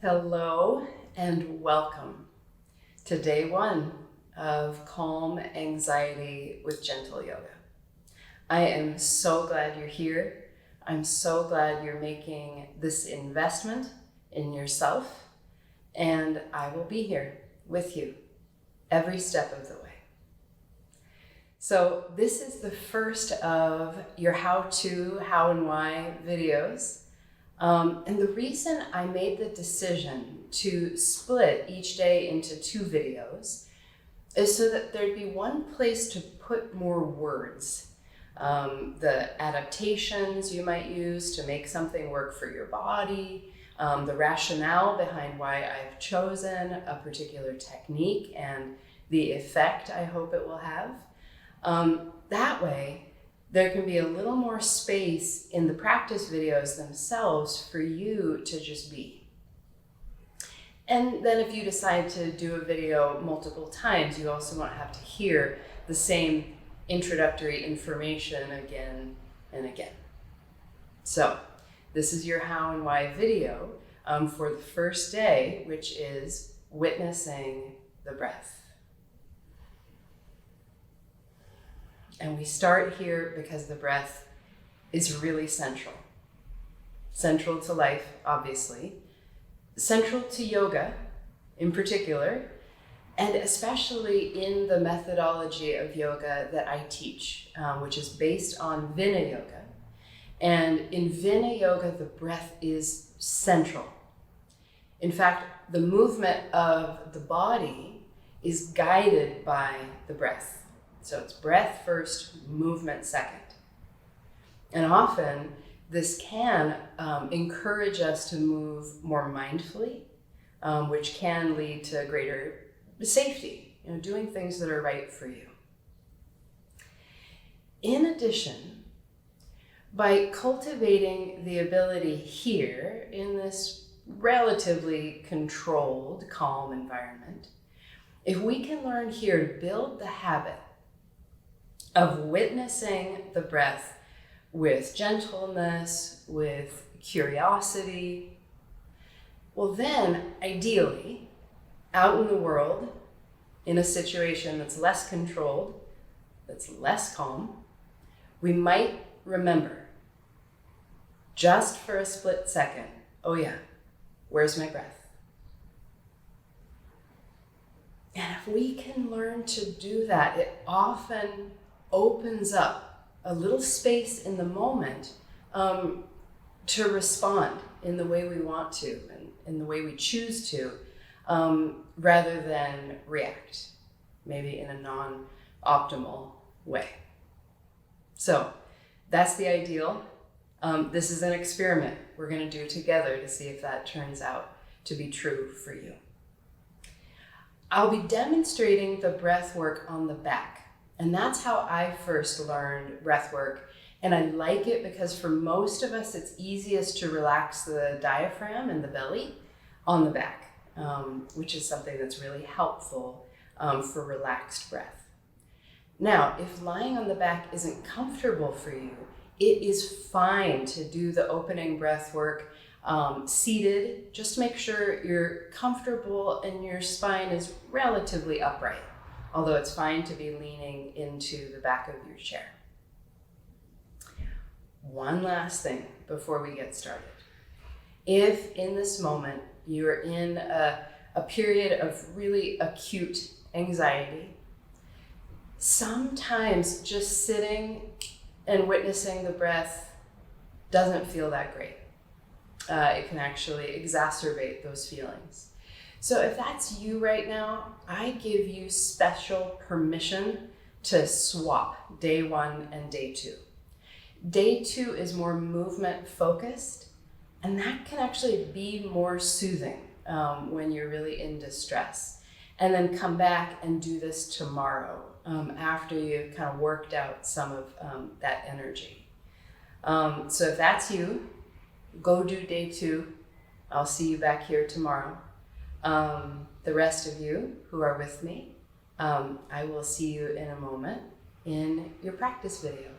Hello and welcome to day one of Calm Anxiety with Gentle Yoga. I am so glad you're here. I'm so glad you're making this investment in yourself, and I will be here with you every step of the way. So this is the first of your how-to, how and why videos. And the reason I made the decision to split each day into two videos is so that there'd be one place to put more words. The adaptations you might use to make something work for your body, the rationale behind why I've chosen a particular technique and the effect I hope it will have. That way, there can be a little more space in the practice videos themselves for you to just be. And then if you decide to do a video multiple times, you also won't have to hear the same introductory information again and again. So this is your how and why video for the first day, which is witnessing the breath. And we start here because the breath is really central. Central to life, obviously. Central to yoga in particular, and especially in the methodology of yoga that I teach, which is based on Vinaya Yoga. And in Vinaya Yoga, the breath is central. In fact, the movement of the body is guided by the breath. So it's breath first, movement second. And often this can encourage us to move more mindfully, which can lead to greater safety, doing things that are right for you. In addition, by cultivating the ability here in this relatively controlled, calm environment, if we can learn here to build the habit of witnessing the breath with gentleness, with curiosity, well then, ideally, out in the world, in a situation that's less controlled, that's less calm, we might remember, just for a split second, oh yeah, where's my breath? And if we can learn to do that, it often opens up a little space in the moment to respond in the way we want to and in the way we choose to, rather than react, maybe in a non-optimal way. So that's the ideal. This is an experiment we're going to do together to see if that turns out to be true for you. I'll be demonstrating the breath work on the back. And that's how I first learned breath work. And I like it because for most of us, it's easiest to relax the diaphragm and the belly on the back, which is something that's really helpful for relaxed breath. Now, if lying on the back isn't comfortable for you, it is fine to do the opening breath work seated. Just make sure you're comfortable and your spine is relatively upright. Although it's fine to be leaning into the back of your chair. One last thing before we get started. If in this moment you're in a period of really acute anxiety, sometimes just sitting and witnessing the breath doesn't feel that great. It can actually exacerbate those feelings. So if that's you right now, I give you special permission to swap day one and day two. Day two is more movement focused, and that can actually be more soothing when you're really in distress. And then come back and do this tomorrow after you've kind of worked out some of that energy. So if that's you, go do day two. I'll see you back here tomorrow. The rest of you who are with me, I will see you in a moment in your practice video.